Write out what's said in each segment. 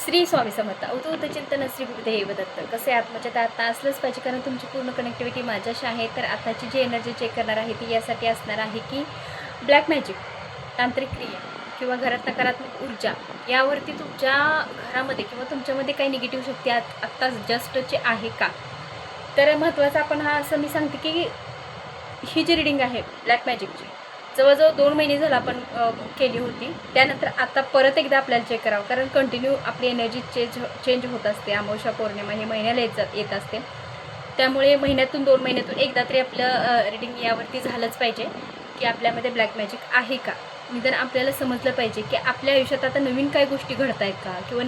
श्री स्वामी समर्थ. अवधूत चिंतन श्री गुरुदेव दत्त. कसे आत्मच्यात आत्ता असलंच पाहिजे, कारण तुमची पूर्ण कनेक्टिव्हिटी माझ्याशी आहे. तर आताची जी एनर्जी चेक करणार आहे ती यासाठी असणार आहे की ब्लॅक मॅजिक, तांत्रिक क्रिया किंवा घरात नकारात्मक ऊर्जा यावरती तुमच्या घरामध्ये किंवा तुमच्यामध्ये काही निगेटिव्ह शक्ती आत्ता जस्टचे आहे का. तर महत्त्वाचं आपण हा असं मी सांगते की ही जी रिडिंग आहे ब्लॅक मॅजिकची जवळजवळ 2 महिने झालं आपण केली होती. त्यानंतर आता परत एकदा आपल्याला चेक करावं, कारण कंटिन्यू आपली एनर्जी चेंज होत असते. अमावस्या पौर्णिमा हे महिन्याला येत असते. त्यामुळे महिन्यातून 2 महिन्यातून एकदा तरी आपलं रिडिंग यावरती झालंच पाहिजे की आपल्यामध्ये ब्लॅक मॅजिक आहे का. निदान आपल्याला समजलं पाहिजे की आपल्या आयुष्यात आता नवीन काय गोष्टी घडत आहेत का, किंवा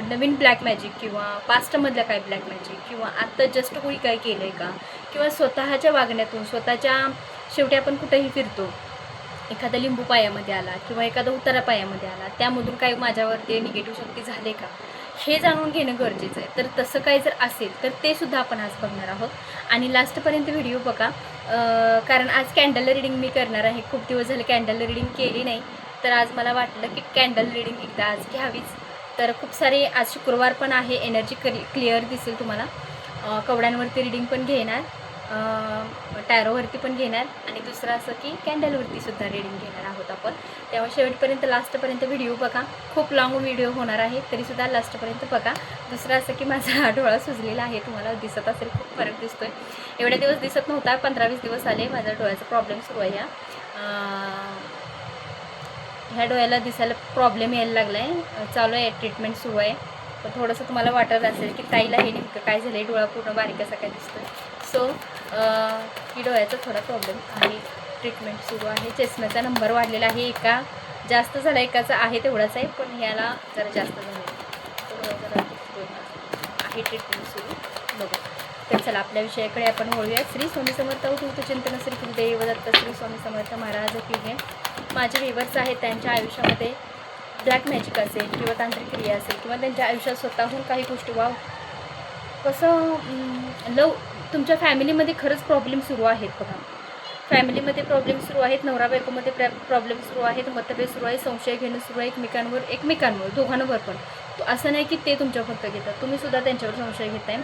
नवीन ब्लॅक मॅजिक किंवा पास्टमधल्या काय ब्लॅक मॅजिक, किंवा आत्ता जस्ट कोणी काय केलं आहे का, किंवा स्वतःच्या वागण्यातून स्वतःच्या शेवटी आपण कुठेही फिरतो, एखादा लिंबू पायामध्ये आला किंवा एखादा उतारा पायामध्ये आला, त्यामधून काही माझ्यावरती निगेटिव्ह शक्ती झाले का हे जाणून घेणं गरजेचं आहे. तर तसं काही जर असेल तर ते सुद्धा आपण आज बघणार आहोत. आणि लास्टपर्यंत व्हिडिओ बघा, कारण आज कॅन्डल रिडिंग मी करणार आहे. खूप दिवस झाले कॅन्डल रिडिंग केली नाही, तर आज मला वाटलं की कॅन्डल रिडिंग एकदा आज घ्यावीच. तर खूप सारे आज शुक्रवार पण आहे, एनर्जी क्लिअर दिसेल तुम्हाला. कवड्यांवरती रिडिंग पण घेणार, टॅरोवरती पण घेणार, आणि दुसरं असं की कॅन्डलवरती सुद्धा रिडिंग घेणार आहोत आपण. तेव्हा शेवटपर्यंत लास्टपर्यंत व्हिडिओ बघा. खूप लाँग व्हिडिओ होणार आहे, तरीसुद्धा लास्टपर्यंत बघा. दुसरं असं की माझा डोळा सुजलेला आहे, तुम्हाला दिसत असेल, खूप फरक दिसतो आहे. एवढ्या दिवस दिसत नव्हता, 15-20 दिवस आले माझ्या डोळ्याचा प्रॉब्लेम सुरू आहे. ह्या डोळ्याला दिसायला प्रॉब्लेम यायला लागला आहे, चालू आहे, ट्रीटमेंट सुरू आहे. तर थोडंसं तुम्हाला वाटत असेल की ताईला हे नेमकं काय झालं आहे, डोळा पूर्ण बारीक असा काय दिसतो. सो ही डोळ्याचा थोडा प्रॉब्लेम आहे, ट्रीटमेंट सुरू आहे. चष्म्याचा नंबर वाढलेला आहे, एका जास्त झाला, एकाचा आहे तेवढाच आहे, पण ह्याला जरा जास्त झालं आहे, जरा आहे ट्रीटमेंट सुरू. बघा, तर चला आपल्या विषयाकडे आपण वळूया. श्री स्वामी समर्थ. अवधूत चिंतन श्री गुरुदेव दत्त. श्री स्वामी समर्थ महाराज की जय. माझे व्ह्यूअर्स आहेत, त्यांच्या आयुष्यामध्ये ब्लॅक मॅजिक असेल किंवा तांत्रिक क्रिया असेल, किंवा त्यांच्या आयुष्यात स्वतःहून काही गोष्टी कसं तुमच्या फॅमिलीमध्ये खरंच प्रॉब्लेम सुरू आहेत. बघा, फॅमिलीमध्ये प्रॉब्लेम सुरू आहेत, नवरा बायकोमध्ये प्रॉब्लेम सुरू आहेत, मतभेद सुरू आहे, संशय घेणं सुरू आहे एकमेकांवर दोघांवर पण. असं नाही की ते तुमच्या फक्त घेतात, तुम्ही सुद्धा त्यांच्यावर संशय घेताय.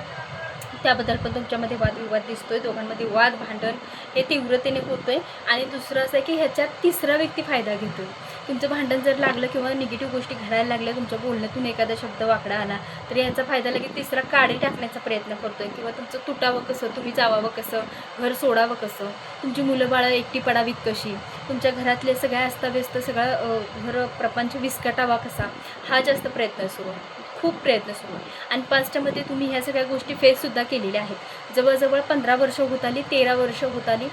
त्याबद्दल पण तुमच्यामध्ये वादविवाद दिसतोय, दोघांमध्ये वाद भांडण हे तीव्रतेने होतं आहे. आणि दुसरं असं आहे की ह्याच्यात तिसरा व्यक्ती फायदा घेतो आहे. तुमचं भांडण जर लागलं किंवा निगेटिव्ह गोष्टी घडायला लागल्या, तुमच्या बोलण्यातून एखादा शब्द वाकडा आला, तर याचा फायदा लगेच तिसरा काढी टाकण्याचा प्रयत्न करतो आहे, किंवा तुमचं तुटावं कसं, तुम्ही जावावं कसं, घर सोडावं कसं, तुमची मुलं बाळं एकटी पडावीत कशी, तुमच्या घरातले सगळ्या अस्ताव्यस्त सगळं घर प्रपंच विस्कटावा कसा, हा जास्त प्रयत्न सुरू आहे, खूप प्रयत्न सुरू आहे. आणि पास्टमध्ये तुम्ही ह्या सगळ्या गोष्टी फेससुद्धा केलेल्या आहेत. जवळजवळ 15 वर्ष होत आली, 13 वर्ष होत आली,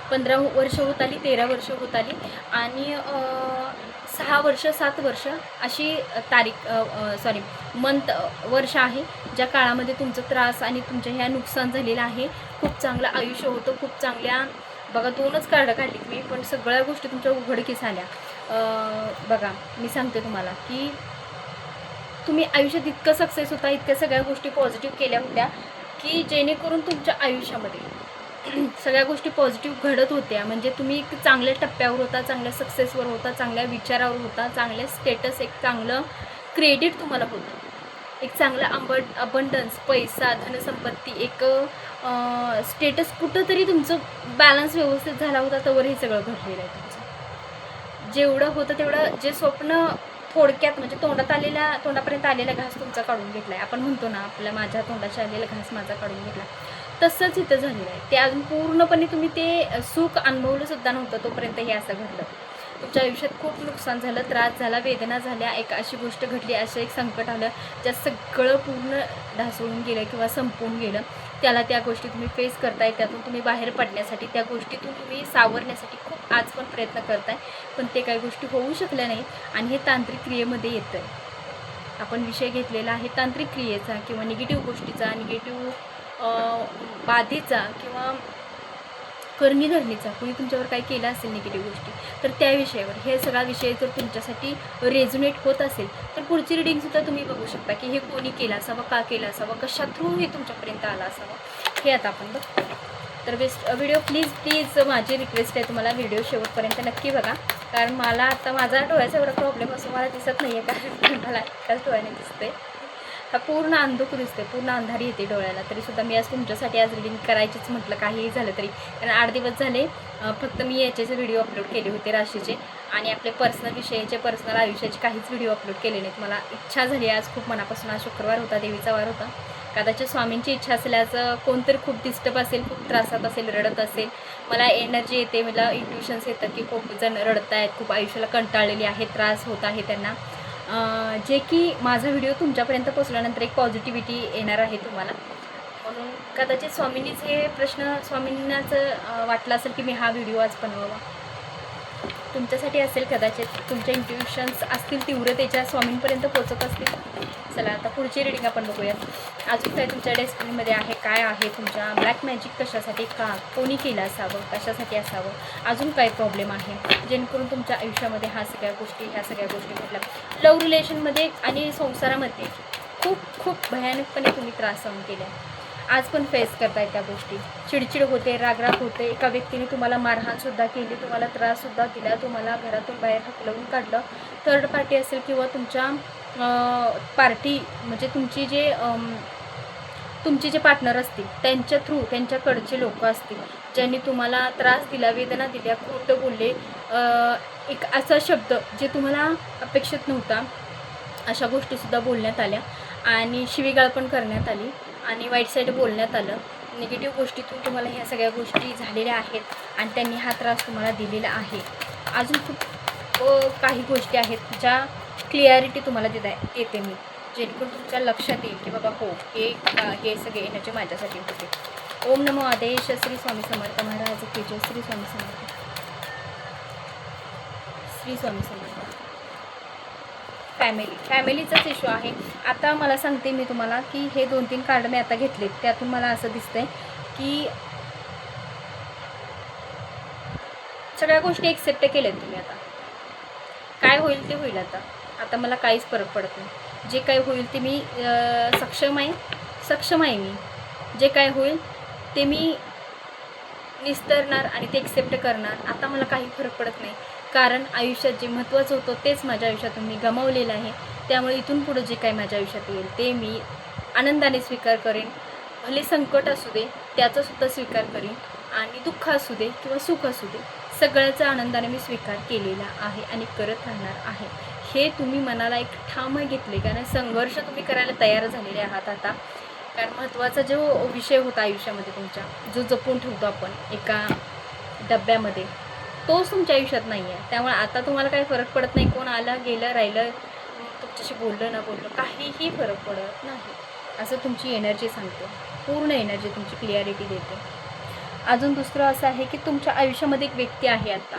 15 वर्ष होत आली, 13 वर्ष होत आली, आणि 6 वर्ष 7 वर्ष अशी वर्ष आहे, ज्या काळामध्ये तुमचा त्रास आणि तुमच्या ह्या नुकसान झालेलं आहे. खूप चांगलं आयुष्य होतं, खूप चांगल्या, बघा 2च कार्ड काढली मी, पण सगळ्या गोष्टी तुमच्या उघडकीस आल्या. बघा, मी सांगते तुम्हाला की तुम्ही आयुष्यात इतकं सक्सेस होता, इतक्या सगळ्या गोष्टी पॉझिटिव्ह केल्या होत्या की जेणेकरून तुमच्या आयुष्यामध्ये सगळ्या गोष्टी पॉझिटिव्ह घडत होत्या. म्हणजे तुम्ही एक चांगल्या टप्प्यावर होता, चांगल्या सक्सेसवर होता, चांगल्या विचारावर होता, चांगल्या स्टेटस, एक चांगलं क्रेडिट तुम्हाला होतं, एक चांगला अबंडन्स, पैसा, धनसंपत्ती, एक स्टेटस कुठंतरी तुमचं बॅलन्स व्यवस्थित झाला होता. तोवर हे सगळं घडलेलं आहे. तुमचं जेवढं होतं तेवढं, जे स्वप्न थोडक्यात म्हणजे तोंडापर्यंत आलेला घास तुमचा काढून घेतला आहे. आपण म्हणतो ना, माझ्या तोंडाशी आलेला घास माझा काढून घेतला, तसंच इथं झालेलं आहे. ते अजून पूर्णपणे तुम्ही ते सुख अनुभवलं सुद्धा नव्हतं, तोपर्यंत हे असं घडलं. तुमच्या आयुष्यात खूप नुकसान झालं, त्रास झाला, वेदना झाल्या, एक अशी गोष्ट घडली, असं एक संकट आलं, ज्या सगळं पूर्ण ढासळून गेलं किंवा संपवून गेलं. त्या गोष्टी तुम्ही फेस करताय, त्यातून तुम्ही बाहेर पडण्यासाठी, त्या गोष्टीतून तुम्ही सावरण्यासाठी खूप आज पण प्रयत्न करताय, पण ते काही गोष्टी होऊ शकल्या नाहीत. आणि हे तांत्रिक क्रियेमध्ये येतं आहे. आपण विषय घेतलेला आहे तांत्रिक क्रियेचा, किंवा निगेटिव्ह गोष्टीचा, निगेटिव्ह बाधेचा, किंवा करणी-धरणीचा, कोणी तुमच्यावर काही केलं असेल निगेटिव्ह गोष्टी, तर त्या विषयावर हे सगळा विषय जर तुमच्यासाठी रेझोनेट होत असेल, तर पुढची रिडिंगसुद्धा तुम्ही बघू शकता की हे कोणी केलं असावं, का केलं असावं, कशा थ्रू हे तुमच्यापर्यंत आलं असावं, हे आता आपण बघू. तर व्हिडिओ प्लीज माझी रिक्वेस्ट आहे तुम्हाला, व्हिडिओ शेवटपर्यंत नक्की बघा. कारण मला आता माझा डोळ्याचा एवढा प्रॉब्लेम असून मला दिसत नाही आहे, कारण मला एकाच डोळ्याने दिसते, हा पूर्ण अंधुक दिसते, पूर्ण अंधारी येते डोळ्याला. तरीसुद्धा मी आज तुमच्यासाठी आज रीडिंग करायचीच म्हटलं, काहीही झालं तरी. कारण 8 दिवस झाले फक्त मी याचे व्हिडिओ अपलोड केले होते राशीचे, आणि आपले पर्सनल विषयाचे, पर्सनल आयुष्याचे काहीच व्हिडिओ अपलोड केले नाहीत. मला इच्छा झाली आज खूप मनापासून, आज शुक्रवार होता, देवीचा वार होता. कदाचित स्वामींची इच्छा असेल, आज कोणतरी खूप डिस्टर्ब असेल, खूप त्रासात असेल, रडत असेल. मला एनर्जी येते, मला इंट्युशन्स येतात की खूप जण रडत आहेत, खूप आयुष्याला कंटाळलेली आहेत, त्रास होत आहे त्यांना, जे की माझा व्हिडिओ तुमच्यापर्यंत पोचल्यानंतर एक पॉझिटिव्हिटी येणार आहे तुम्हाला. म्हणून कदाचित स्वामींनीच हे प्रश्न, स्वामींनाच वाटलं असेल की मी हा व्हिडिओ आज बनवावा, तुमच्यासाठी असेल कदाचित. तुमच्या इंट्युशन्स असतील तीव्रतेच्या, स्वामींपर्यंत पोचत असतील. चला आता पुढची रीडिंग आपण बघूयात. अजून काय तुमच्या डेस्टिनीमध्ये आहे, काय आहे तुमच्या ब्लॅक मॅजिक, कशासाठी, का, कोणी केलं असावं, कशासाठी असावं, अजून काय प्रॉब्लेम आहे जेणेकरून तुमच्या आयुष्यामध्ये ह्या सगळ्या गोष्टी घडल्या. लव्ह रिलेशनमध्ये आणि संसारामध्ये खूप भयानकपणे तुम्ही त्रास सहन केला, आज पण फेस करताय त्या गोष्टी. चिडचिड होते, रागराग होते, एका व्यक्तीने तुम्हाला मारहाणसुद्धा केली, तुम्हाला त्राससुद्धा दिला, तुम्हाला घरातून बाहेर हकलवून काढलं. थर्ड पार्टी असेल किंवा तुमच्या पार्टी म्हणजे तुमचे जे पार्टनर असतील त्यांच्या थ्रू, त्यांच्याकडचे लोक असतील ज्यांनी तुम्हाला त्रास दिला, वेदना दिल्या, खोटं बोलले, एक असा शब्द जे तुम्हाला अपेक्षित नव्हता, अशा गोष्टीसुद्धा बोलण्यात आल्या, आणि शिवीगाळ पण करण्यात आली, आणि वाईट साईड बोलण्यात आलं. निगेटिव्ह गोष्टीतून तुम्हाला ह्या सगळ्या गोष्टी झालेल्या आहेत, आणि त्यांनी हा त्रास तुम्हाला दिलेला आहे. अजून खूप काही गोष्टी आहेत ज्या क्लिअरिटी तुम्हाला देते मी, जेणेकरून तुमच्या लक्षात येईल की बाबा हो, हे सगळे एनर्जी माझ्यासाठी होते. ओम नमो आदेश. श्री स्वामी समर्थ महाराज की जय. श्री स्वामी समर्थ. श्री स्वामी समर्थ. फॅमिलीचाच इश्यू आहे. आता मला सांगते मी तुम्हाला की हे 2-3 कार्ड मी आता घेतलेत, त्यातून मला असं दिसतंय की सगळ्या गोष्टी एक्सेप्ट केल्यात तुम्ही. आता काय होईल ते होईल. आता मला काहीच फरक पडत नाही. जे काय होईल ते मी सक्षम आहे. मी जे काय होईल ते मी निस्तरणार आणि ते एक्सेप्ट करणार. आता मला काही फरक पडत नाही, कारण आयुष्यात जे महत्त्वाचं होतं तेच माझ्या आयुष्यातून मी गमावलेलं आहे. त्यामुळे इथून पुढे जे काही माझ्या आयुष्यात येईल ते मी आनंदाने स्वीकार करेन. भले संकट असू दे त्याचासुद्धा स्वीकार करेन, आणि दुःख असू दे किंवा सुख असू दे सगळ्याचा आनंदाने मी स्वीकार केलेला आहे आणि करत राहणार आहे. हे तुम्ही मनाला एक ठाम घेतले, कारण संघर्ष तुम्ही करायला तयार झालेले आहात आता. कारण महत्त्वाचा जो विषय होता आयुष्यामध्ये तुमच्या, जो जपून ठेवतो आपण एका डब्यामध्ये, तोच तुमच्या आयुष्यात नाही आहे. त्यामुळे आता तुम्हाला काही फरक पडत नाही, कोण आलं गेलं राहिलं, तुमच्याशी बोललं ना बोललं, काहीही फरक पडत नाही, असं तुमची एनर्जी सांगते. पूर्ण एनर्जी तुमची क्लिअरिटी देते. अजून दुसरं असं आहे की तुमच्या आयुष्यामध्ये एक व्यक्ती आहे. आता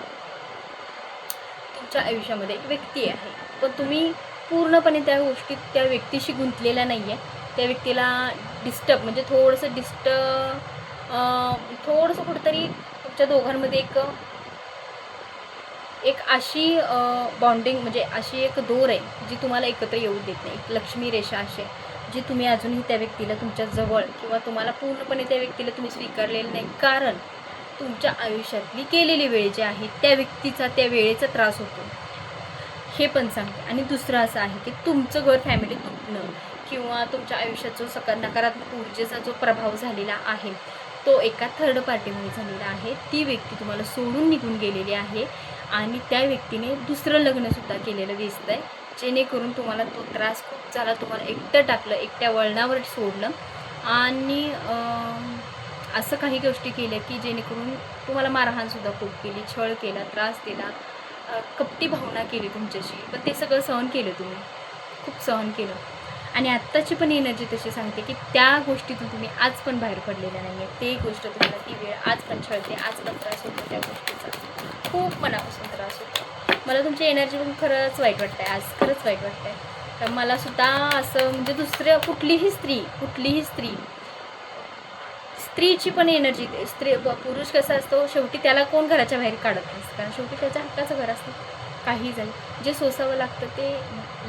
तुमच्या आयुष्यामध्ये एक व्यक्ती आहे, पण तुम्ही पूर्णपणे त्या व्यक्तीशी गुंतलेला नाही आहे. त्या व्यक्तीला म्हणजे थोडंसं कुठंतरी तुमच्या दोघांमध्ये एक अशी बॉन्डिंग, म्हणजे अशी एक दोर आहे जी तुम्हाला एकत्र येऊ देत नाही. एक लक्ष्मी रेषा अशी आहे जी तुम्ही अजूनही त्या व्यक्तीला तुमच्या जवळ, किंवा तुम्हाला पूर्णपणे त्या व्यक्तीला तुम्ही स्वीकारलेलं नाही, कारण तुमच्या आयुष्यातली केलेली वेळ जी आहे त्या व्यक्तीचा, त्या वेळेचा त्रास होतो, हे पण सांगते. आणि दुसरं असं आहे की तुमचं घर, फॅमिली तुटणं, किंवा तुमच्या आयुष्यात जो नकारात्मक ऊर्जेचा जो प्रभाव झालेला आहे तो एका थर्ड पार्टीमुळे झालेला आहे. ती व्यक्ती तुम्हाला सोडून निघून गेलेली आहे, आणि त्या व्यक्तीने दुसरं लग्नसुद्धा केलेलं दिसतं आहे, जेणेकरून तुम्हाला तो त्रास खूप झाला, तुम्हाला एकटं टाकलं, एकट्या वळणावर सोडलं, आणि असं काही गोष्टी केल्या की जेणेकरून तुम्हाला मारहाणसुद्धा खूप केली, छळ केला, त्रास दिला, कपटी भावना केली तुमच्याशी. पण ते सगळं सहन केलं तुम्ही, खूप सहन केलं. आणि आत्ताची पण एनर्जी तशी सांगते की त्या गोष्टीतून तुम्ही आज पण बाहेर पडलेल्या नाही आहे. ते गोष्ट तुम्हाला, ती वेळ आज पण छळते, आज पण त्रास होतो त्या गोष्टीचा, खूप मनापासून त्रास होतो. मला तुमची एनर्जी पण खरंच वाईट वाटतं आहे, आज खरंच वाईट वाटतं आहे. तर मलासुद्धा असं, म्हणजे दुसऱ्या कुठलीही स्त्री स्त्रीची पण एनर्जी, पुरुष कसा असतो, शेवटी त्याला कोण घराच्या बाहेर काढत नसतं, कारण शेवटी त्याच्या हक्काचं घर असतं. काही झालं, जे सोसावं लागतं ते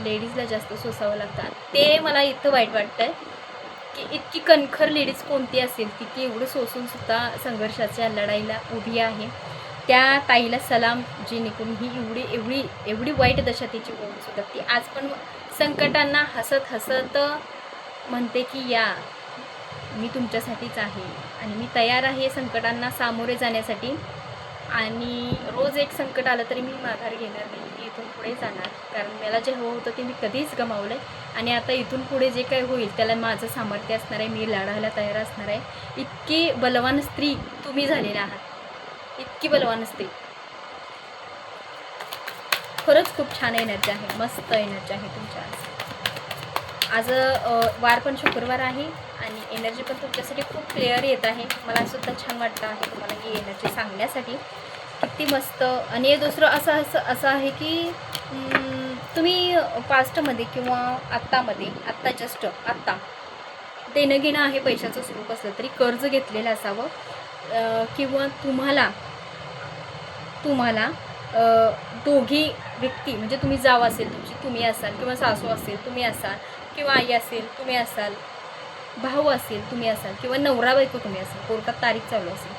लेडीजला जास्त सोसावं लागतं. ते मला इथं वाईट वाटतं आहे. की इतकी कणखर लेडीज कोणती असेल ती की एवढं सोसूनसुद्धा संघर्षाच्या लढाईला उभी आहे. त्या ताईला सलाम, जेणेकरून ही एवढी एवढी एवढी वाईट दशा तिची होऊनसुद्धा ती आज पण संकटांना हसत हसत म्हणते की या, मी तुमच्यासाठीच आहे आणि मी तयार आहे संकटांना सामोरे जाण्यासाठी. आणि रोज एक संकट आलं तरी मी माघार घेणार नाही, मी इथून पुढे जाणार. कारण मला जे हवं होतं ते मी कधीच गमावलं आहे आणि आता इथून पुढे जे काही होईल त्याला माझं सामर्थ्य असणार आहे, मी लढायला तयार असणार आहे. इतकी बलवान स्त्री तुम्ही झालेल्या आहात, इतकी बलवान स्त्री. खरंच खूप छान एनर्जी आहे, मस्त एनर्जी आहे तुमच्या आज. वार पण शुक्रवार आहे आणि एनर्जी पण तुमच्यासाठी खूप क्लिअर येत आहे. मला सुद्धा छान वाटतं आहे तुम्हाला ही एनर्जी सांगण्यासाठी, किती मस्त. आणि दुसरं असं आहे की तुम्ही पास्टमध्ये किंवा आत्ता जस्ट आत्ता देणं घेणं आहे, पैशाचं स्वरूप असलं तरी कर्ज घेतलेलं असावं किंवा तुम्हाला दोघी व्यक्ती म्हणजे तुम्ही जाव असेल तुमची, तुम्ही असाल किंवा सासू असेल तुम्ही असाल किंवा आई असेल तुम्ही असाल, भाऊ असेल तुम्ही असाल किंवा नवरा बायको तुम्ही असाल, कोर्टात तारीख चालू असेल,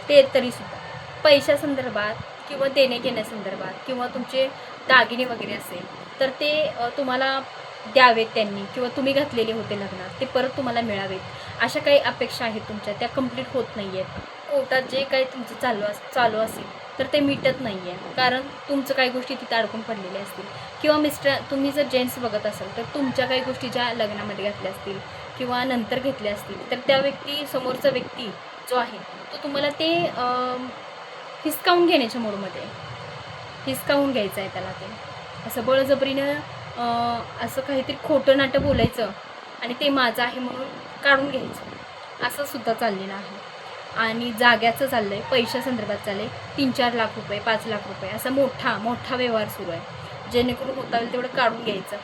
ते तरीसुद्धा पैशासंदर्भात किंवा देणे घेण्यासंदर्भात किंवा तुमचे दागिने वगैरे असेल तर ते तुम्हाला द्यावेत त्यांनी किंवा तुम्ही घातलेले होते लग्नात ते परत तुम्हाला मिळावेत. अशा काही अपेक्षा आहेत तुमच्या, त्या कंप्लीट होत नाही आहेत. कोर्टात जे काही तुमचं चालू असेल तर ते मिटत नाही आहे, कारण तुमचं काही गोष्टी तिथं अडकून पडलेल्या असतील किंवा तुम्ही जर जेंट्स बघत असाल तर तुमच्या काही गोष्टी ज्या लग्नामध्ये घातल्या असतील किंवा नंतर घेतल्या असतील तर त्या समोरचा व्यक्ती जो आहे तो तुम्हाला ते हिसकावून घेण्याच्या मूडमध्ये, हिसकावून घ्यायचं आहे त्याला. ते असं बळजबरीनं असं काहीतरी खोटं नाटं बोलायचं आणि ते माझं आहे म्हणून काढून घ्यायचं, असं सुद्धा चाललेलं आहे. आणि जाग्याचं चाललं आहे, पैशासंदर्भात चाललं आहे. 3-4 लाख रुपये 5 लाख रुपये असा मोठा व्यवहार सुरू आहे, जेणेकरून होता येईल तेवढं काढून घ्यायचं.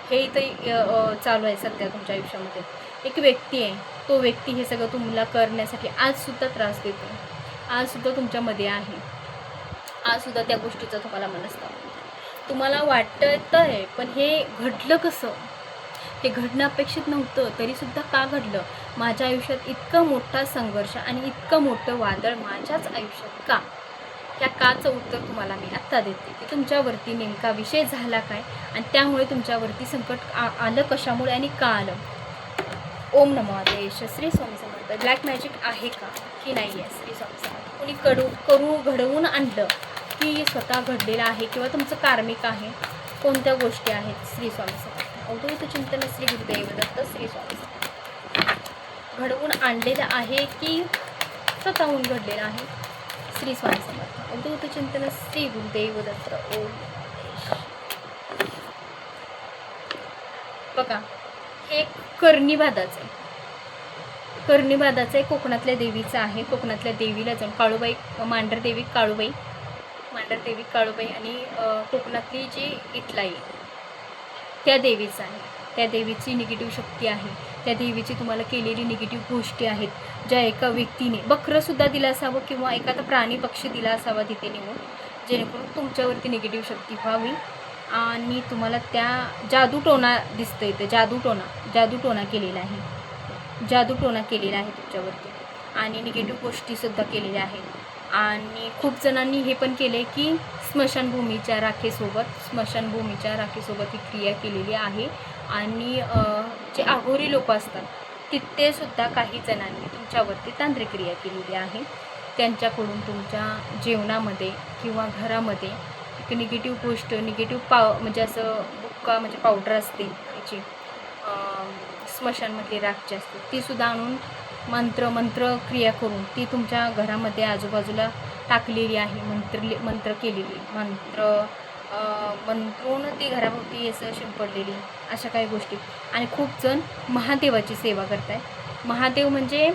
हे इथं चालू आहे सध्या तुमच्या आयुष्यामध्ये. एक व्यक्ती आहे, तो व्यक्ती हे सगळं तुम्हाला करण्यासाठी आजसुद्धा त्रास देतो, आजसुद्धा तुमच्यामध्ये आहे, आजसुद्धा त्या गोष्टीचा तुम्हाला मनस्ताप होतो. तुम्हाला वाटतं आहे पण हे घडलं कसं, हे घडणं अपेक्षित नव्हतं तरीसुद्धा का घडलं, माझ्या आयुष्यात इतका मोठा संघर्ष आणि इतकं मोठं वादळ माझ्याच आयुष्यात का, ह्या काचं उत्तर तुम्हाला मी आत्ता देते की तुमच्यावरती नेमका विषय झाला काय आणि त्यामुळे तुमच्यावरती संकट आलं कशामुळे आणि का आलं. ओम नमो आदेश. श्री स्वामी समर्थ. ब्लॅक मॅजिक आहे का की नाही आहे? श्री स्वामी समर्थ. कोणी घडवून आणलं की स्वतः घडलेलं आहे किंवा तुमचं कार्मिक आहे, कोणत्या गोष्टी आहेत? श्री स्वामी समर्थ. अवधूत चिंतन श्री गुरुदेव दत्त. श्री स्वामी समर्थ. घडवून आणलेलं आहे की स्वतःहून घडलेलं आहे? श्री स्वामी समर्थ. अवधूत चिंतन श्री गुरुदेव दत्त. ओम. बघा, हे कर्णिबाधाचं आहे, कर्णिबाधाचं आहे, कोकणातल्या देवीचं आहे. कोकणातल्या देवीला जाऊन काळूबाई, मांढरदेवी काळूबाई आणि कोकणातली जी इटलाई त्या देवीचं आहे. त्या देवीची निगेटिव्ह शक्ती आहे, त्या देवीची तुम्हाला केलेली निगेटिव्ह गोष्टी आहेत, ज्या एका व्यक्तीने बकरंसुद्धा दिलं असावं किंवा एखादा प्राणी पक्षी दिला असावा तिथे नेऊन, जेणेकरून तुमच्यावरती निगेटिव्ह शक्ती व्हावी आणि तुम्हाला त्या जादूटोणा दिसतं इथे, जादूटोणा केलेला आहे, जादूटोणा केलेला आहे तुमच्यावरती आणि निगेटिव्ह गोष्टीसुद्धा केलेल्या आहेत. आणि खूप जणांनी हे पण केलं आहे की स्मशानभूमीच्या राखेसोबत ही क्रिया केलेली आहे. आणि जे अघोरी लोक असतात तिथेसुद्धा काही जणांनी तुमच्यावरती तांत्रिक क्रिया केलेली आहे. त्यांच्याकडून तुमच्या जेवणामध्ये किंवा घरामध्ये एक निगेटिव्ह गोष्ट, म्हणजे असं बुक्का म्हणजे पावडर असते त्याची, स्मशानमधली राख जी असते तीसुद्धा आणून मंत्र क्रिया करून ती तुमच्या घरामध्ये आजूबाजूला टाकलेली आहे, मंत्र केलेली, मंत्रून ती घराभोवती असं शिंपडलेली, अशा काही गोष्टी. आणि खूप जण महादेवाची सेवा करताय. महादेव म्हणजे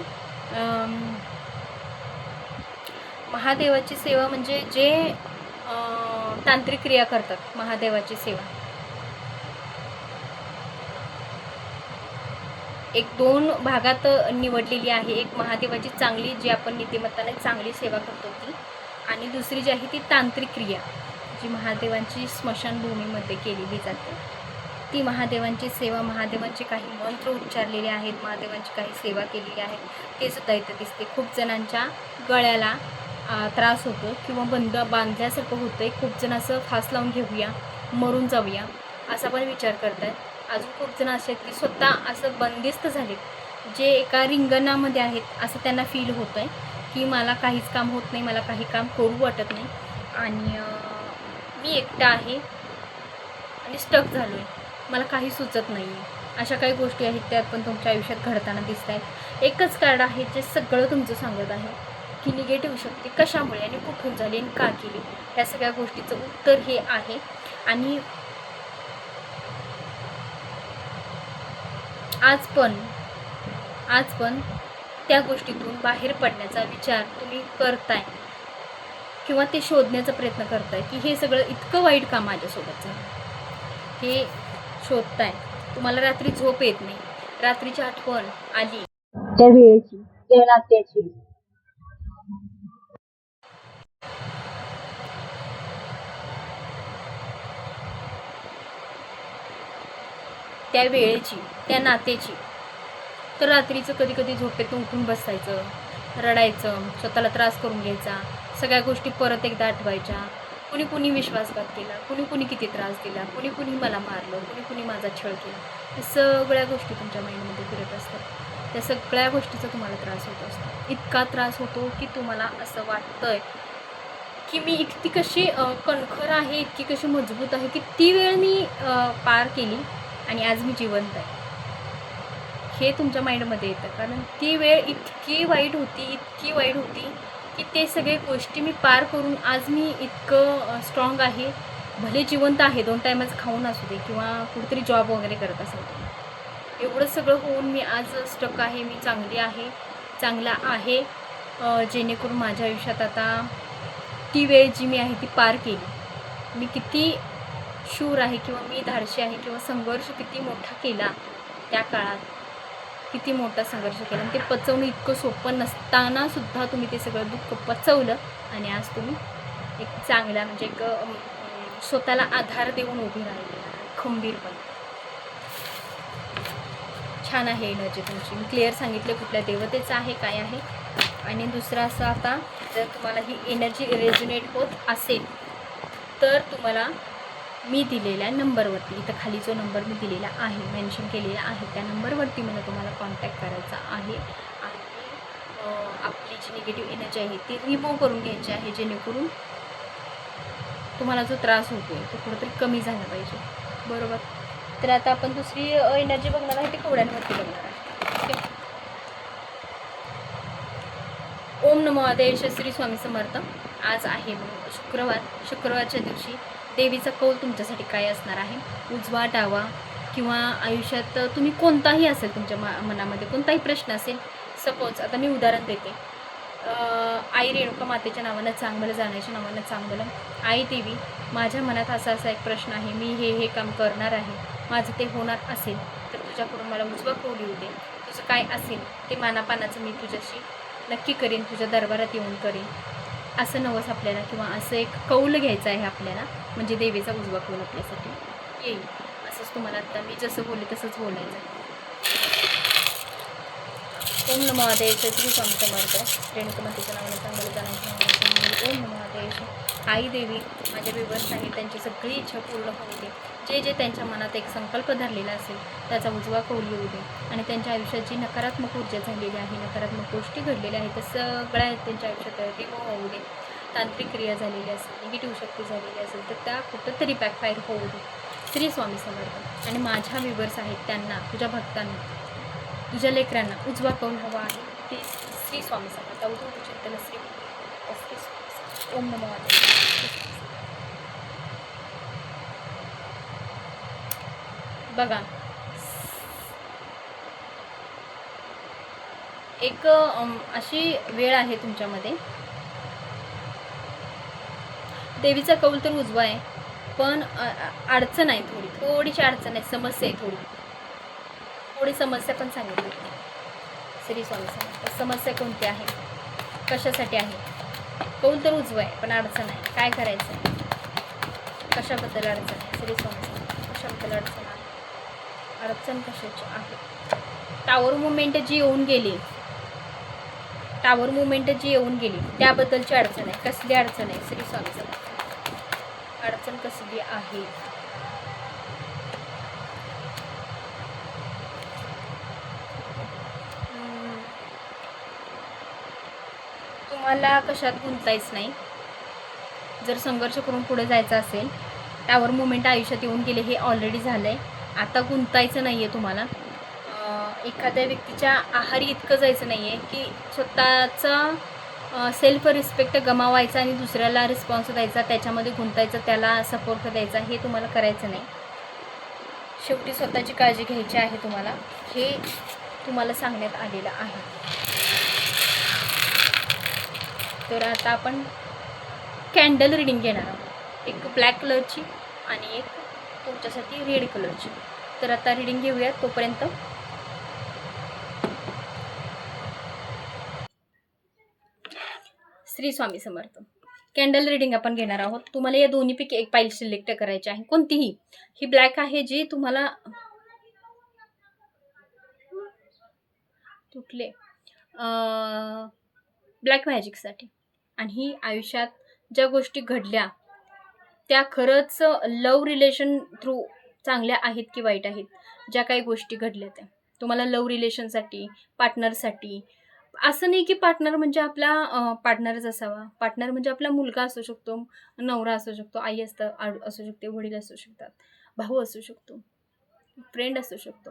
महादेवाची सेवा म्हणजे जे तांत्रिक क्रिया करतात, महादेवाची सेवा. 1-2 भागात निवडलेली आहे. एक महादेवाची चांगली, जी आपण नीतिमत्ताने चांगली सेवा करतो ती, आणि दुसरी जी आहे ती तांत्रिक क्रिया, जी महादेवांची स्मशानभूमीमध्ये केलेली जाते. ती महादेवांची सेवा, महादेवांचे काही मंत्र उच्चारलेले आहेत, महादेवांची काही सेवा केलेली आहे ते सुद्धा इथं दिसते. खूप जणांच्या गळ्याला त्रास होतो किंवा बांधल्यासारखं होतं आहे. खूप जण असं फास लावून घेऊया, मरून जाऊया असा पण विचार करत आहेत. अजून खूप जण असे आहेत की स्वतः असं बंदिस्त झालेत, जे एका रिंगणामध्ये आहेत असं त्यांना फील होतं आहे की मला काहीच काम होत नाही, मला काही काम करू वाटत नाही आणि मी एकटा आहे आणि स्टक झालो आहे, मला काही सुचत नाही आहे. अशा काही गोष्टी आहेत त्यात पण तुमच्या आयुष्यात घडताना दिसत आहेत. एकच कार्ड आहे जे सगळं तुमचं सांगत आहे की निगेटिव्ह शक्ती कशामुळे आणि कुठून झाली आणि का केली, ह्या सगळ्या गोष्टीचं उत्तर हे आहे. आणि आज पण त्या गोष्टीतून बाहेर पडण्याचा विचार तुम्ही करताय किंवा ते शोधण्याचा प्रयत्न करताय की हे सगळं इतकं वाईट का माझ्यासोबत झालं, हे शोधताय. तुम्हाला रात्री झोप येत नाही, रात्रीची आठवण आली त्या वेळेची, त्या नात्याची, त्या वेळेची, त्या नात्याची. तर रात्रीचं कधी कधी झोपेतून उठून बसायचं, रडायचं, स्वतःला त्रास करून घ्यायचा, सगळ्या गोष्टी परत एकदा आठवायच्या. कुणी विश्वासघात केला, कुणी किती त्रास दिला, कुणी मला मारलं, कुणी माझा छळ केला, या सगळ्या गोष्टी तुमच्या माइंडमध्ये फिरत असतात. त्या सगळ्या गोष्टीचा तुम्हाला त्रास होत असतो. इतका त्रास होतो की तुम्हाला असं वाटतंय की मी इतकी कशी कणखर आहे, इतकी कशी मजबूत आहे की ती वेळ मी पार केली आणि आज मी जिवंत आहे, हे तुमच्या माइंडमध्ये येतं. कारण ती वेळ इतकी वाईट होती की ते सगळे गोष्टी मी पार करून आज मी इतकं स्ट्रॉंग आहे. भले जिवंत आहे, 2 टायमाचं खाऊन असू दे किंवा कुठेतरी जॉब वगैरे करत असेल, एवढं सगळं होऊन मी आज स्टक आहे, मी चांगला आहे. जेणेकरून माझ्या आयुष्यात आता ती वेळ जी मी आहे ती पार केली. मी किती शूर आहे किंवा मी धाडशी आहे किंवा संघर्ष किती मोठा केला त्या काळात, किती मोठा संघर्ष केला आणि ते पचवणं इतकं सोपं नसताना सुद्धा तुम्ही ते सगळं दुःख पचवलं आणि आज तुम्ही एक चांगला म्हणजे एक स्वतःला आधार देऊन उभी राहिली खंबीरपणे. छान आहे एनर्जी तुमची. मी क्लिअर सांगितले कुठल्या देवतेचं आहे, काय आहे. आणि दुसरं असं, आता जर तुम्हाला ही एनर्जी रेझोनेट होत असेल तर तुम्हाला मी दिलेल्या नंबरवरती, इथं खाली जो नंबर मी दिलेला आहे, मेन्शन केलेला आहे, त्या नंबरवरती मला तुम्हाला कॉन्टॅक्ट करायचा आहे आणि आपली जी निगेटिव्ह एनर्जी आहे ती रिमूव्ह करून घ्यायची आहे, जेणेकरून तुम्हाला जो त्रास होतो आहे तो कुठंतरी कमी झाला पाहिजे. बरोबर. तर आता आपण दुसरी एनर्जी बघणार आहे, ती कवड्यांवरती बघणार आहे. ओके. ओम नमो आदेश श्री स्वामी समर्थ. आज आहे शुक्रवारच्या दिवशी देवीचा कौल तुमच्यासाठी काय असणार आहे. उजवा, डावा किंवा आयुष्यात तुम्ही कोणताही असेल, तुमच्या मनामध्ये कोणताही प्रश्न असेल. सपोज आता मी उदाहरण देते, आई रेणुका मातेच्या नावानं चांगलं जाण्याच्या नावानं चांगलं, आई देवी माझ्या मनात असा एक प्रश्न आहे, मी हे काम करणार आहे, माझं ते होणार असेल तर तुझ्याकडून मला उजवा कौल येऊ दे. तुझं काय असेल ते मानापानाचं मी तुझ्याशी नक्की करेन, तुझ्या दरबारात येऊन करेन, असं नवस आपल्याला किंवा असं एक कौल घ्यायचं आहे आपल्याला, म्हणजे देवीचा उजवा कौल आपल्यासाठी येईल. असंच तुम्हाला आता मी जसं बोलले तसंच बोलायचं आहे. ओम नमो आदेश श्री स्वामी समर्थ. रेणुका मातेच्या नावाने चांगलं जाण्याच्या ओम नमो आदेश. आई देवी माझ्या व्यूवर्स आहेत त्यांची सगळी इच्छा पूर्ण होऊ दे. जे त्यांच्या मनात एक संकल्प धरलेला असेल त्याचा उजवा कौल येऊ दे आणि त्यांच्या आयुष्यात जी नकारात्मक ऊर्जा झालेली आहे, नकारात्मक गोष्टी घडलेल्या आहेत, त्या सगळ्या त्यांच्या आयुष्यात रिमूव्ह होऊ दे. तांत्रिक क्रिया झालेली असेल, निगेटिव्ह शक्ती झालेली असेल तर त्या कुठंतरी बॅकफायर होऊ दे. श्री स्वामी समर्थ. आणि माझ्या व्यूवर्स आहेत त्यांना, तुझ्या भक्तांना, तुझ्या लेकरांना उजवा कौल हवा आहे, ते श्री स्वामी समर्थ. अवधूत चिंतन श्री ओम नमो आदेश. बघा, एक अशी वेळ आहे तुमच्यामध्ये, देवीचा कौल तर उजवा आहे पण अडचण आहे, थोडीशी अडचण आहे, समस्या आहे, थोडी समस्या पण सांगितली. श्री स्वामी समर्थ. समस्या कोणती आहे, कशासाठी आहे. कौल तर उजवा आहे पण अडचण आहे, काय करायचं आहे, कशाबद्दल अडचण आहे. श्री स्वामी समर्थ. कशाबद्दल अडचण आहे. अडचण कशाची आहे? टावर मुवमेंट जी येऊन गेली, टावर मुवमेंट जी येऊन गेली त्याबद्दलची अडचण आहे. कसली अडचण आहे? श्री स्वामी समर्थ. अडचण कसली आहे? तुम्हाला कशात गुंतायच नाही. जर संघर्ष करून पुढे जायचं असेल, टावर मुवमेंट आयुष्यात येऊन गेले, हे ऑलरेडी झालं आहे. आता गुंतायचं नाही आहे तुम्हाला. एखाद्या व्यक्तीच्या आहारी इतकं जायचं नाही आहे की स्वतःचा सेल्फ रिस्पेक्ट गमावायचा आणि दुसऱ्याला रिस्पॉन्स द्यायचा, त्याच्यामध्ये गुंतायचं, त्याला सपोर्ट द्यायचा, हे तुम्हाला करायचं नाही. शेवटी स्वतःची काळजी घ्यायची आहे तुम्हाला, हे तुम्हाला सांगण्यात आलेलं आहे. तर आता आपण कॅन्डल रिडिंग घेणार आहोत, एक ब्लॅक कलरची आणि एक तुमच्यासाठी रेड कलरची. तर आता रिडिंग घेऊयात. तोपर्यंत श्री स्वामी समर्थ. कॅन्डल रिडिंग आपण घेणार आहोत. तुम्हाला या दोन्हीपैकी एक पाईल सिलेक्ट करायची आहे, कोणतीही. ही ब्लॅक आहे जी तुम्हाला तुटले ब्लॅक मॅजिकसाठी, आणि ही आयुष्यात ज्या गोष्टी घडल्या त्या खरंच लव रिलेशन थ्रू चांगल्या आहेत की वाईट आहेत. ज्या काही गोष्टी घडल्या त्या तुम्हाला लव रिलेशनसाठी, पार्टनरसाठी. असं नाही की पार्टनर म्हणजे आपला पार्टनरच असावा. पार्टनर म्हणजे आपला मुलगा असू शकतो, नवरा असू शकतो, आई असू शकते, वडील असू शकतात, भाऊ असू शकतो, फ्रेंड असू शकतो.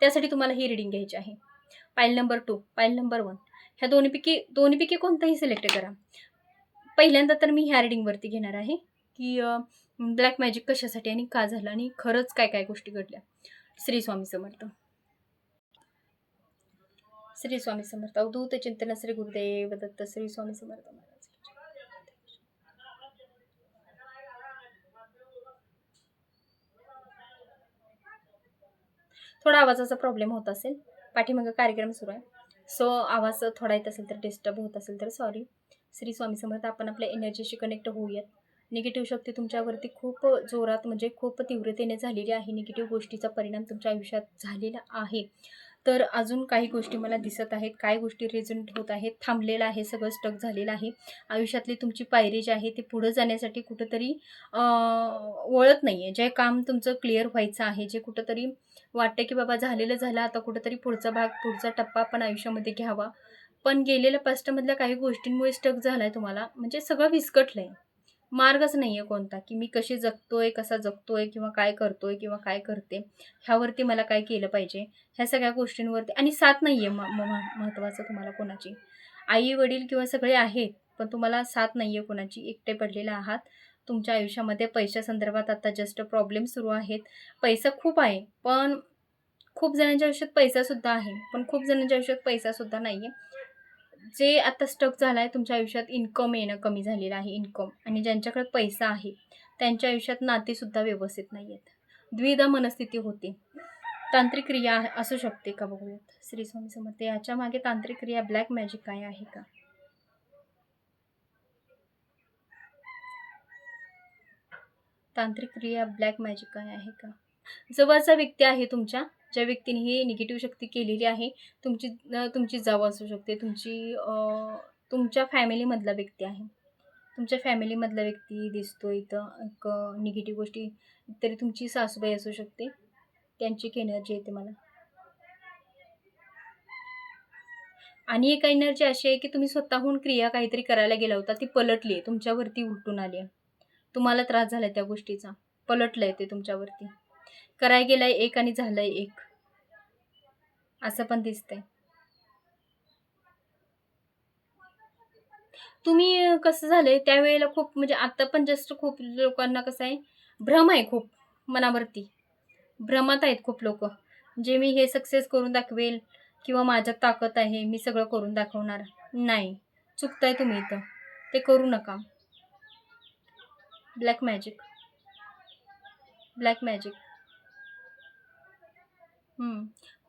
त्यासाठी तुम्हाला ही रिडिंग घ्यायची आहे. पाईल नंबर 2, पाईल नंबर 1, ह्या दोन्हीपैकी कोणताही सिलेक्ट करा. पहिल्यांदा तर मी ह्या रिडिंगवरती घेणार आहे की ब्लॅक मॅजिक कशासाठी आणि का झालं आणि खरंच काय काय गोष्टी घडल्या. श्री स्वामी समर्थ. श्री स्वामी समर्थ. अवधूत चिंतन श्री गुरुदेव दत्त. श्री स्वामी समर्थ महाराज. थोडा आवाजाचा प्रॉब्लेम होत असेल, पाठीमागं कार्यक्रम सुरू आहे, सो आवाज थोडा येत असेल तर, डिस्टर्ब होत असेल तर सॉरी. श्री स्वामी समर्थ. आपण आपल्या एनर्जीशी कनेक्ट होऊयात. निगेटिव्ह शक्ती तुमच्यावरती खूप जोरात, म्हणजे खूप तीव्रतेने झालेली आहे. निगेटिव्ह गोष्टीचा परिणाम तुमच्या आयुष्यात झालेला आहे. तर अजून काही गोष्टी मला दिसत आहेत, काही गोष्टी रेझोनेट होत आहेत. थांबलेलं आहे, सगळं स्टक झालेलं आहे. आयुष्यातली तुमची पायरी जी आहे ती पुढं जाण्यासाठी कुठंतरी वळत नाही आहे. जे काम तुमचं क्लिअर व्हायचं आहे, जे कुठंतरी वाटतं की बाबा झालं, आता कुठंतरी पुढचा भाग, पुढचा टप्पा आपण आयुष्यामध्ये घ्यावा, पण गेलेल्या पास्टमधल्या काही गोष्टींमुळे स्टक झाला आहे तुम्हाला. म्हणजे सगळं विस्कटलं आहे. मार्गच नाही आहे कोणता, की मी कशी जगतोय, कसा जगतोय, किंवा काय करतोय किंवा काय करते, ह्यावरती मला काय केलं पाहिजे, ह्या सगळ्या गोष्टींवरती. आणि साथ नाही आहे महत्त्वाचं तुम्हाला कोणाची. आई वडील किंवा सगळे आहेत, पण तुम्हाला साथ नाही आहे कोणाची. एकटे पडलेले आहात. तुमच्या आयुष्यामध्ये पैशासंदर्भात आता जस्ट प्रॉब्लेम सुरू आहेत. पैसा खूप आहे, पण खूप जणांच्या आयुष्यात पैसासुद्धा आहे, पण खूप जणांच्या आयुष्यात पैसासुद्धा नाही आहे. जे आता स्टक झालं आहे तुमच्या आयुष्यात, इन्कम येणं कमी झालेलं आहे, इन्कम. आणि ज्यांच्याकडे पैसा आहे त्यांच्या आयुष्यात नातीसुद्धा व्यवस्थित नाही आहेत. द्विधा मनस्थिती होते. तांत्रिक क्रिया असू शकते का, बघूयात. श्री स्वामी समर्थ. याच्या मागे तांत्रिक क्रिया, ब्लॅक मॅजिक काय आहे का? तांत्रिक क्रिया, ब्लॅक मॅजिक काय आहे का? जवळचा व्यक्ती आहे तुमच्या, ज्या व्यक्तीने ही निगेटिव्ह शक्ती केलेली आहे. तुमची जाव असू शकते, तुमच्या फॅमिलीमधला व्यक्ती आहे. तुमच्या फॅमिलीमधला व्यक्ती दिसतो इथं. एक निगेटिव्ह गोष्टी, तरी तुमची सासूबाई असू शकते, त्यांची एक एनर्जी येते मला. आणि एक एनर्जी अशी आहे की तुम्ही स्वतःहून क्रिया काहीतरी करायला गेला होता, ती पलटली आहे, तुमच्यावरती उलटून आली आहे. तुम्हाला त्रास झाला त्या गोष्टीचा, पलटलंय ते तुमच्यावरती. करायला गेलाय एक आणि झालंय एक, असं पण दिसतंय. तुम्ही कसं झालंय त्यावेळेला खूप, म्हणजे आता पण जस्ट खूप लोकांना कसं आहे, भ्रम आहे खूप मनावरती. भ्रमात आहेत खूप लोक, जे मी हे सक्सेस करून दाखवेल किंवा माझ्यात ताकद आहे, मी सगळं करून दाखवणार. नाही, चुकताय तुम्ही इथं, ते करू नका. ब्लॅक मॅजिक, ब्लॅक मॅजिक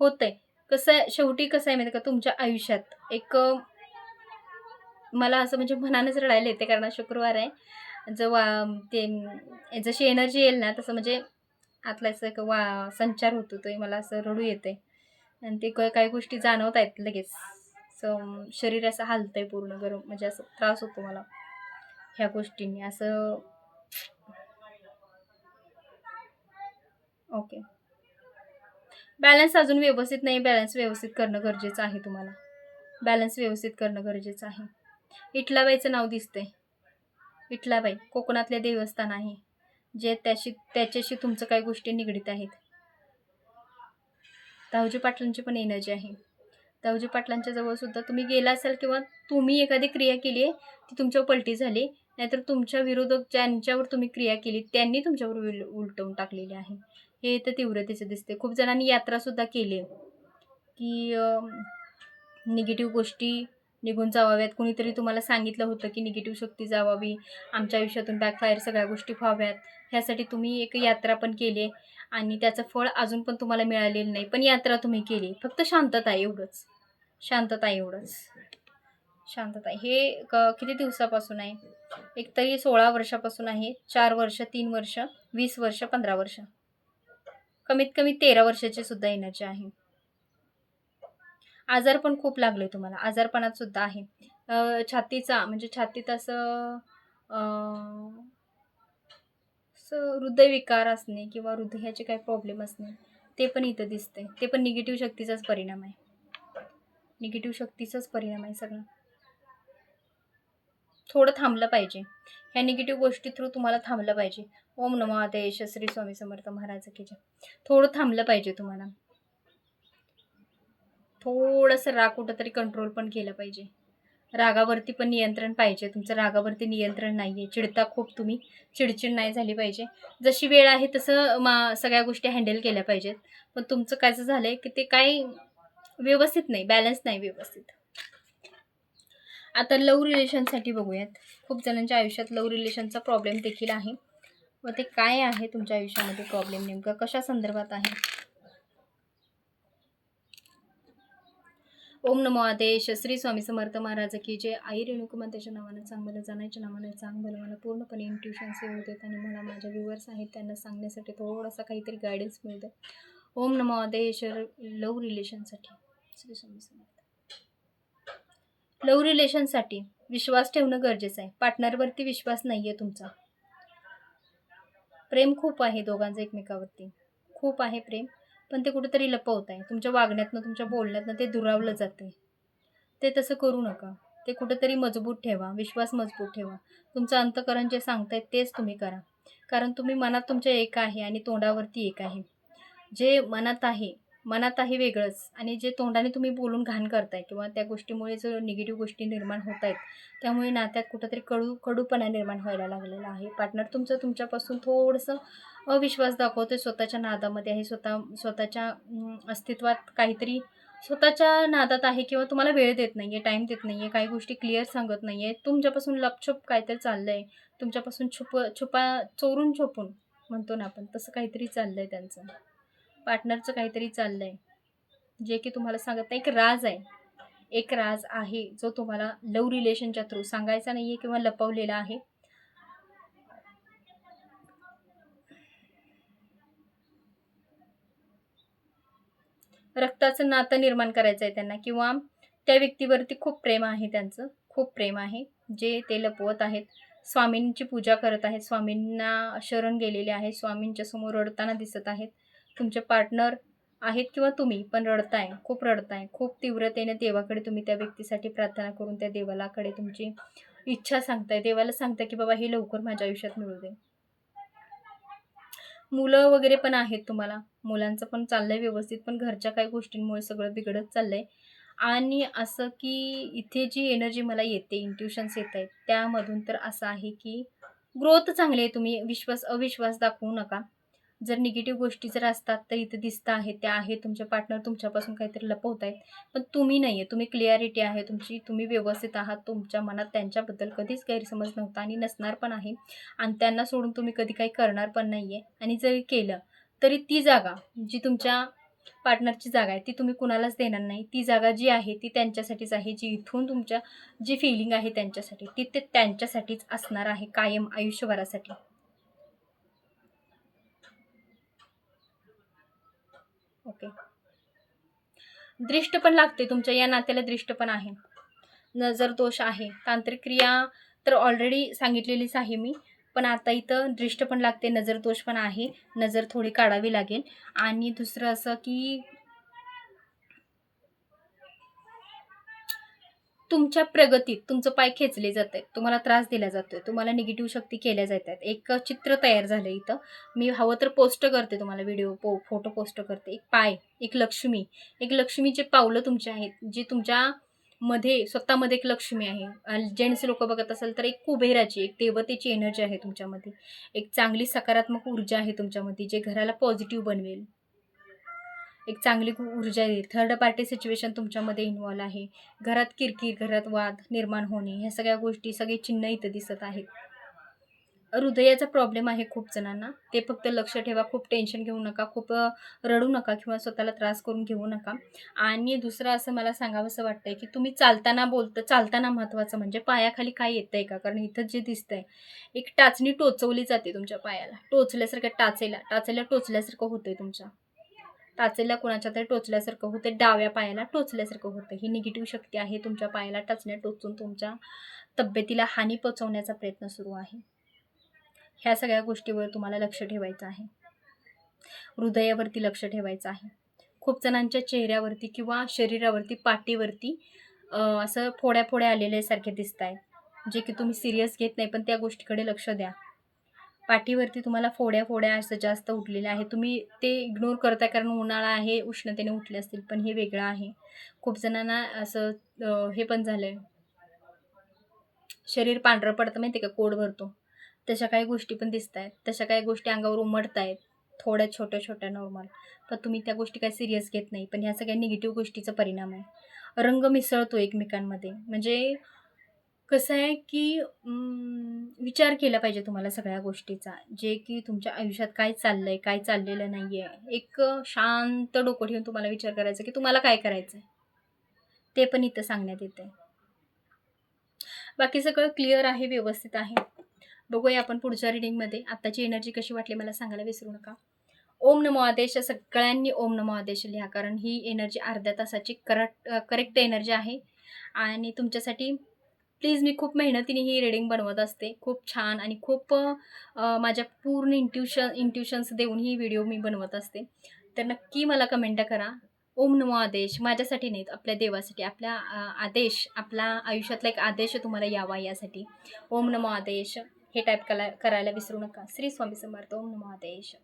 होतंय. कसं आहे, शेवटी कसं आहे माहिती का, तुमच्या आयुष्यात एक मला असं म्हणजे मनानेच रडायला येते, कारण शुक्रवार आहे. जेव्हा ते जशी एनर्जी येईल ना, तसं म्हणजे आतला असं एक संचार होतो तो मला असं रडू येते आणि ते काही गोष्टी जाणवत आहेत लगेच. शरीर असं हालतंय पूर्ण गरम, म्हणजे असं त्रास होतो मला ह्या गोष्टींनी असं. ओके. बॅलन्स अजून व्यवस्थित नाही, बॅलन्स व्यवस्थित करणं गरजेचं आहे तुम्हाला. बॅलन्स व्यवस्थित करणं गरजेचं आहे. इटलाबाईचं नाव दिसतंय. इटलाबाई कोकणातले देवस्थान आहे, जे त्याच्याशी तुमचं काही गोष्टी निगडीत आहेत. दाऊजी पाटलांची पण एनर्जी आहे. दाऊजी पाटलांच्या जवळ सुद्धा तुम्ही गेला असाल किंवा तुम्ही एखादी क्रिया केली आहे ती तुमच्यावर पलटी झाली, नाहीतर तुमच्या विरोधक ज्यांच्यावर तुम्ही क्रिया केली त्यांनी तुमच्यावर उलटवून टाकलेली आहे. हे तर तीव्रतेचं दिसते. खूप जणांनी यात्रासुद्धा केली आहे की निगेटिव्ह गोष्टी निघून जावाव्यात. कुणीतरी तुम्हाला सांगितलं होतं की निगेटिव्ह शक्ती जावावी, आमच्या आयुष्यातून बॅकफायर सगळ्या गोष्टी व्हाव्यात. ह्यासाठी तुम्ही एक यात्रा पण केली आहे आणि त्याचं फळ अजून पण तुम्हाला मिळालेलं नाही, पण यात्रा तुम्ही केली. फक्त शांतता एवढंच, शांतता एवढंच, शांतता. हे किती दिवसापासून आहे? एक तरी 16 वर्षापासून आहे. 4 वर्ष, 3 वर्ष, 20 वर्ष, 15 वर्ष, कमीत कमी 13 वर्षाची सुद्धा एनर्जी आहे. आजार पण खूप लागले तुम्हाला, आजारपणात सुद्धा आहे. छातीचा म्हणजे छातीत असं हृदयविकार असणे किंवा हृदयाचे काही प्रॉब्लेम असणे, ते पण इथं दिसतंय. ते पण निगेटिव्ह शक्तीचाच परिणाम आहे. निगेटिव्ह शक्तीचाच परिणाम आहे सगळं. थोडं थांबलं पाहिजे. ह्या निगेटिव्ह गोष्टी थ्रू तुम्हाला थांबलं पाहिजे. ओम नमो आदेश श्री स्वामी समर्थ महाराज की जय. थोडं थांबलं पाहिजे तुम्हाला. थोडंसं राग कुठंतरी कंट्रोल पण केलं पाहिजे. रागावरती पण नियंत्रण पाहिजे. तुमचं रागावरती नियंत्रण नाही आहे. चिडता खूप तुम्ही. चिडचिड नाही झाली पाहिजे. जशी वेळ आहे तसं सगळ्या गोष्टी हँडल केल्या पाहिजेत. पण तुमचं काय झालं आहे की ते काही व्यवस्थित नाही, बॅलन्स नाही व्यवस्थित. आता लव्ह रिलेशनसाठी बघूयात. खूप जणांच्या आयुष्यात लव्ह रिलेशनचा प्रॉब्लेम देखील आहे. व ते काय आहे तुमच्या आयुष्यामध्ये प्रॉब्लेम, नेमका कशा संदर्भात आहे? ओम नमो आदेश श्री स्वामी समर्थ महाराज की जे. आई रेणुकुमातेच्या नावानं चांग मला, जाण्याच्या नावानं चांग भलं. मला पूर्णपणे इंट्युशन सेव देत आणि मला माझ्या व्ह्युअर्स आहेत त्यांना सांगण्यासाठी थोडासा काहीतरी गायडन्स मिळतं. ओम नमो आदेश. लव्ह रिलेशनसाठी श्री स्वामी समर्थ. लव्ह रिलेशनसाठी विश्वास ठेवणं गरजेचं आहे. पार्टनरवरती विश्वास नाही आहे तुमचा. प्रेम खूप आहे दोघांचं एकमेकावरती, खूप आहे प्रेम, पण ते कुठेतरी लपवत आहे. तुमच्या वागण्यातनं, तुमच्या बोलण्यातनं ते दुरावलं जाते. ते तसं करू नका. ते कुठेतरी मजबूत ठेवा, विश्वास मजबूत ठेवा. तुमचं अंतःकरण जे सांगताय तेच तुम्ही करा. कारण तुम्ही मनात तुमच्या एक आहे आणि तोंडावरती एक आहे. जे मनात आहे वेगळंच, आणि जे तोंडाने तुम्ही बोलून घाण करताय किंवा त्या गोष्टीमुळे जो निगेटिव्ह गोष्टी निर्माण होत आहेत, त्यामुळे नात्यात कुठंतरी कडूपणा निर्माण व्हायला लागलेला आहे. पार्टनर तुमच्यापासून थोडंसं अविश्वास दाखवतोय, स्वतःच्या नादामध्ये आहे, स्वतःच्या अस्तित्वात काहीतरी स्वतःच्या नादात आहे किंवा तुम्हाला वेळ देत नाही आहे, टाईम देत नाही आहे, काही गोष्टी क्लिअर सांगत नाही आहे. तुमच्यापासून लपछुप काहीतरी चाललं आहे. तुमच्यापासून चोरून छुपून म्हणतो ना आपण, तसं काहीतरी चाललं आहे त्यांचं. पार्टनरचं काहीतरी चाललं आहे जे की तुम्हाला सांगत नाही. एक राज आहे, एक राज आहे जो तुम्हाला लव्ह रिलेशनच्या थ्रू सांगायचा नाही आहे किंवा लपवलेला आहे. रक्ताचं नातं निर्माण करायचं आहे त्यांना, किंवा त्या व्यक्तीवरती खूप प्रेम आहे, त्यांचं खूप प्रेम आहे जे ते लपवत आहेत. स्वामींची पूजा करत आहेत, स्वामींना शरण गेलेले आहेत, स्वामींच्या समोर रडताना दिसत आहेत. तुमचे पार्टनर आहेत किंवा तुम्ही पण रडताय, खूप रडताय, खूप तीव्रतेने देवाकडे तुम्ही त्या व्यक्तीसाठी प्रार्थना करून त्या देवालाकडे तुमची इच्छा सांगताय. देवाला सांगताय की बाबा हे लवकर माझ्या आयुष्यात मिळू दे. मुलं वगैरे पण आहेत तुम्हाला, मुलांचं पण चाललंय व्यवस्थित, पण घरच्या काही गोष्टींमुळे सगळं बिघडत चाललंय. आणि असं की इथे जी एनर्जी मला येते, इंट्युशन्स येत आहेत त्यामधून, तर असं आहे की ग्रोथ चांगली आहे. तुम्ही अविश्वास दाखवू नका. जर निगेटिव्ह गोष्टी जर असतात तर इथं दिसतं आहे, त्या आहेत. तुमचे पार्टनर तुमच्यापासून काहीतरी लपवत आहेत, पण तुम्ही नाही आहे. तुम्ही क्लिअरिटी आहे तुमची, तुम्ही व्यवस्थित आहात. तुमच्या मनात त्यांच्याबद्दल कधीच गैरसमज नव्हता आणि नसणार पण आहे, आणि त्यांना सोडून तुम्ही कधी काही करणार पण नाही आहे. आणि जरी केलं तरी ती जागा जी तुमच्या पार्टनरची जागा आहे ती तुम्ही कुणालाच देणार नाही. ती जागा जी आहे ती त्यांच्यासाठीच आहे. जी इथून तुमच्या जी फिलिंग आहे त्यांच्यासाठी, ती ते त्यांच्यासाठीच असणार आहे कायम आयुष्यभरासाठी. ओके. दृष्ट पण लागते, तुमच्या या नात्याला दृष्ट पण आहे, नजर दोष आहे. तांत्रिक क्रिया तर ऑलरेडी सांगितलेलीच आहे मी, पण आता इथं दृष्ट पण लागते, नजर दोष पण आहे, नजर थोडी काढावी लागेल. आणि दुसरं असं की तुमच्या प्रगतीत तुमचं पाय खेचले जात आहेत, तुम्हाला त्रास दिला जातोय, तुम्हाला निगेटिव्ह शक्ती केल्या जात आहेत. एक चित्र तयार झालं इथं, मी हवं तर पोस्ट करते तुम्हाला, व्हिडिओ फोटो पोस्ट करते. एक पाय, एक लक्ष्मी, एक लक्ष्मीचे पावलं तुमचे आहेत, जे तुमच्या मध्ये स्वतःमध्ये एक लक्ष्मी आहे. जेंट्स लोक बघत असेल तर एक कुबेराची, एक देवतेची एनर्जी आहे तुमच्यामध्ये, एक चांगली सकारात्मक ऊर्जा आहे तुमच्यामध्ये, जे घराला पॉझिटिव्ह बनवेल, एक चांगली ऊर्जा येईल. थर्ड पार्टी सिच्युएशन तुमच्यामध्ये इन्व्हॉल्व आहे, घरात किरकिर, घरात वाद निर्माण होणे, ह्या सगळ्या गोष्टी, सगळे चिन्ह इथं दिसत आहेत. हृदयाचा प्रॉब्लेम आहे खूप जणांना, ते फक्त लक्ष ठेवा. खूप टेन्शन घेऊ नका, खूप रडू नका किंवा स्वतःला त्रास करून घेऊ नका. आणि दुसरं असं मला सांगावंसं वाटतंय की तुम्ही चालताना महत्त्वाचं म्हणजे पायाखाली काय येतंय का, कारण इथं जे दिसतंय एक टाचणी टोचवली जाते तुमच्या पायाला, टोचल्यासारखं, टाचेला टोचल्यासारखं होतंय, तुमच्या टाचेला कोणाच्या तरी टोचल्यासारखं होतं, डाव्या पायाला टोचल्यासारखं होतं. ही निगेटिव्ह शक्ती आहे, तुमच्या पायाला टाचण्या टोचून तुमच्या तब्येतीला हानी पोचवण्याचा प्रयत्न सुरू आहे. ह्या सगळ्या गोष्टीवर तुम्हाला लक्ष ठेवायचं आहे, हृदयावरती लक्ष ठेवायचं आहे. खूप जणांच्या चेहऱ्यावरती किंवा शरीरावरती, पाठीवरती असं फोड्या फोड्या आलेल्यासारखे दिसत आहेत, जे की तुम्ही सिरियस घेत नाही, पण त्या गोष्टीकडे लक्ष द्या. पाठीवरती तुम्हाला फोड्या फोड्या असं जास्त उठलेल्या आहे, तुम्ही ते इग्नोर करताय कारण उन्हाळा आहे, उष्णतेने उठले असतील, पण हे वेगळं आहे. खूप जणांना असं हे पण झालंय, शरीर पांढरं पडतं माहिती का, कोड भरतो, तशा काही गोष्टी पण दिसत आहेत, तशा काही गोष्टी अंगावर उमटत आहेत, थोड्या छोट्या छोट्या नॉर्मल, पण तुम्ही त्या गोष्टी काही सिरियस घेत नाही, पण ह्या सगळ्या निगेटिव्ह गोष्टीचा परिणाम आहे. रंग मिसळतो एकमेकांमध्ये, म्हणजे कसं आहे की विचार केला पाहिजे तुम्हाला सगळ्या गोष्टीचा, जे की तुमच्या आयुष्यात काय चाललंय, काय चाललेलं नाही आहे. एक शांत डोकं ठेवून तुम्हाला विचार करायचा की तुम्हाला काय करायचं आहे, ते पण इथं सांगण्यात येतं आहे. बाकी सगळं क्लिअर आहे, व्यवस्थित आहे. बघूया आपण पुढच्या रिडिंगमध्ये. आत्ताची एनर्जी कशी वाटली मला सांगायला विसरू नका. ओम नमो आदेश, सगळ्यांनी ओम नमो आदेश लिहा, कारण ही एनर्जी अर्ध्या तासाची करेक्ट एनर्जी आहे. आणि तुमच्यासाठी प्लीज, मी खूप मेहनतीने ही रिडिंग बनवत असते, खूप छान आणि खूप माझ्या पूर्ण इंट्युशन्स देऊन ही व्हिडिओ मी बनवत असते. तर नक्की मला कमेंट करा, ओम नमो आदेश माझ्यासाठी नाहीत, आपल्या देवासाठी, आपल्या आदेश, आपला आयुष्यातला एक आदेश तुम्हाला यावा, यासाठी ओम नमो आदेश हे टाईप करायला विसरू नका. श्री स्वामी समर्थ. ओम नमो आदेश.